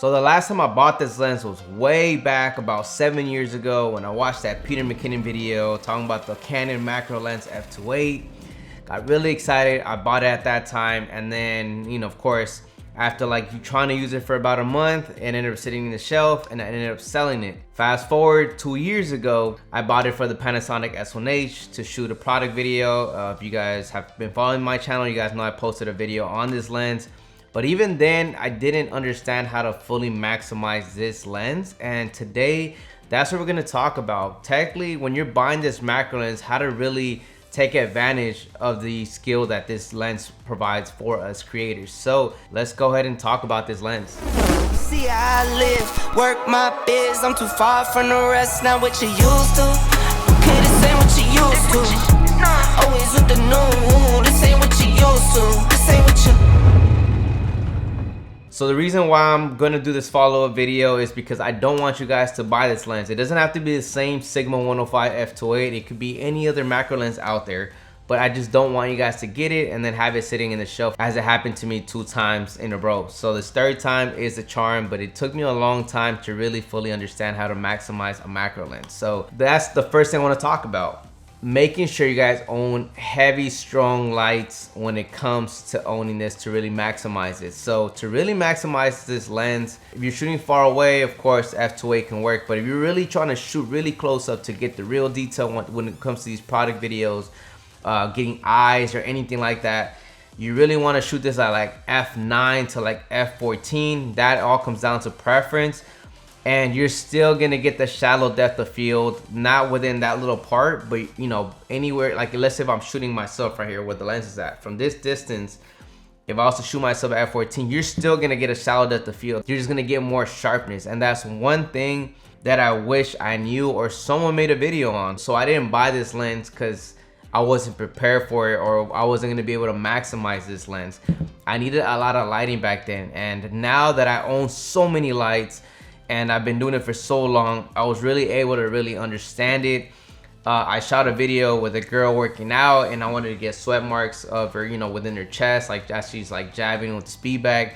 So the last time I bought this lens was way back about 7 years ago when I watched that Peter McKinnon video talking about the Canon macro lens f2.8. Got really excited. I bought it at that time, and then, you know, of course, after like trying to use it for about a month, it ended up sitting in the shelf and I ended up selling it. Fast forward 2 years ago, I bought it for the Panasonic S1H to shoot a product video. If you guys have been following my channel, you guys know I posted a video on this lens. But even then, I didn't understand how to fully maximize this lens. And today, that's what we're gonna talk about. Technically, when you're buying this macro lens, how to really take advantage of the skill that this lens provides for us creators. So let's go ahead and talk about this lens. See how I live, work my biz, I'm too far from the rest, not what you used to. Okay, this ain't what you used to. Always with the new, this ain't what you used to. This ain't what you. So the reason why I'm gonna do this follow-up video is because I don't want you guys to buy this lens. It doesn't have to be the same Sigma 105 f2.8. It could be any other macro lens out there, but I just don't want you guys to get it and then have it sitting in the shelf, as it happened to me 2 times in a row. So this third time is the charm, but it took me a long time to really fully understand how to maximize a macro lens. So that's the first thing I want to talk about. Making sure you guys own heavy, strong lights when it comes to owning this to really maximize it. So to really maximize this lens, if you're shooting far away, of course, f2.8 can work. But if you're really trying to shoot really close up to get the real detail when it comes to these product videos, getting eyes or anything like that, you really want to shoot this at like f9 to like f14. That all comes down to preference. And you're still gonna get the shallow depth of field, not within that little part, but you know, anywhere. Like let's say if I'm shooting myself right here where the lens is at, from this distance, if I also shoot myself at f14, you're still gonna get a shallow depth of field. You're just gonna get more sharpness. And that's one thing that I wish I knew or someone made a video on. So I didn't buy this lens because I wasn't prepared for it, or I wasn't gonna be able to maximize this lens. I needed a lot of lighting back then. And now that I own so many lights, and I've been doing it for so long, I was really able to really understand it. I shot a video with a girl working out, and I wanted to get sweat marks of her, you know, within her chest, like as she's like jabbing with the speed bag.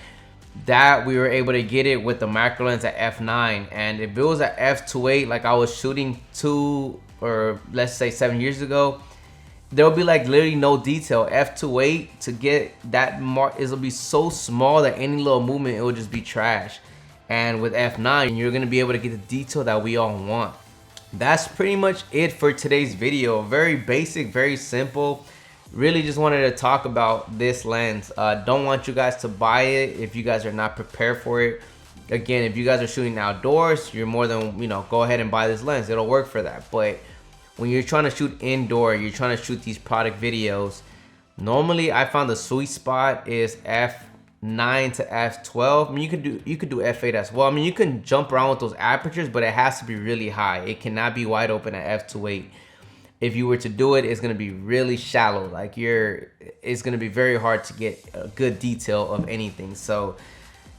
That we were able to get it with the macro lens at f9. And if it was at f2.8, like I was shooting 2 or let's say 7 years ago, there'll be like literally no detail. f2.8 to get that mark, it'll be so small that any little movement, it will just be trash. And with f9, you're gonna be able to get the detail that we all want. That's pretty much it for today's video. Very basic, very simple. Really just wanted to talk about this lens. Don't want you guys to buy it if you guys are not prepared for it. Again, if you guys are shooting outdoors, you're more than, you know, go ahead and buy this lens. It'll work for that. But when you're trying to shoot indoor, you're trying to shoot these product videos, normally I found the sweet spot is f9 to f12. I mean, you could do f8 as well. I mean, you can jump around with those apertures, but it has to be really high. It cannot be wide open at f2.8. If you were to do it, it's gonna be really shallow. Like it's gonna be very hard to get a good detail of anything. So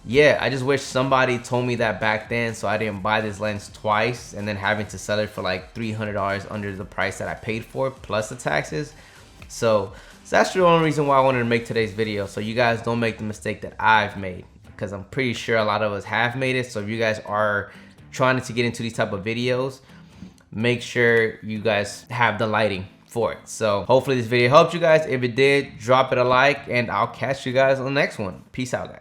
yeah, I just wish somebody told me that back then, so I didn't buy this lens twice and then having to sell it for like $300 under the price that I paid for plus the taxes. So that's the only reason why I wanted to make today's video, so you guys don't make the mistake that I've made, because I'm pretty sure a lot of us have made it. So if you guys are trying to get into these type of videos, make sure you guys have the lighting for it. So hopefully this video helped you guys. If it did, drop it a like, and I'll catch you guys on the next one. Peace out, guys.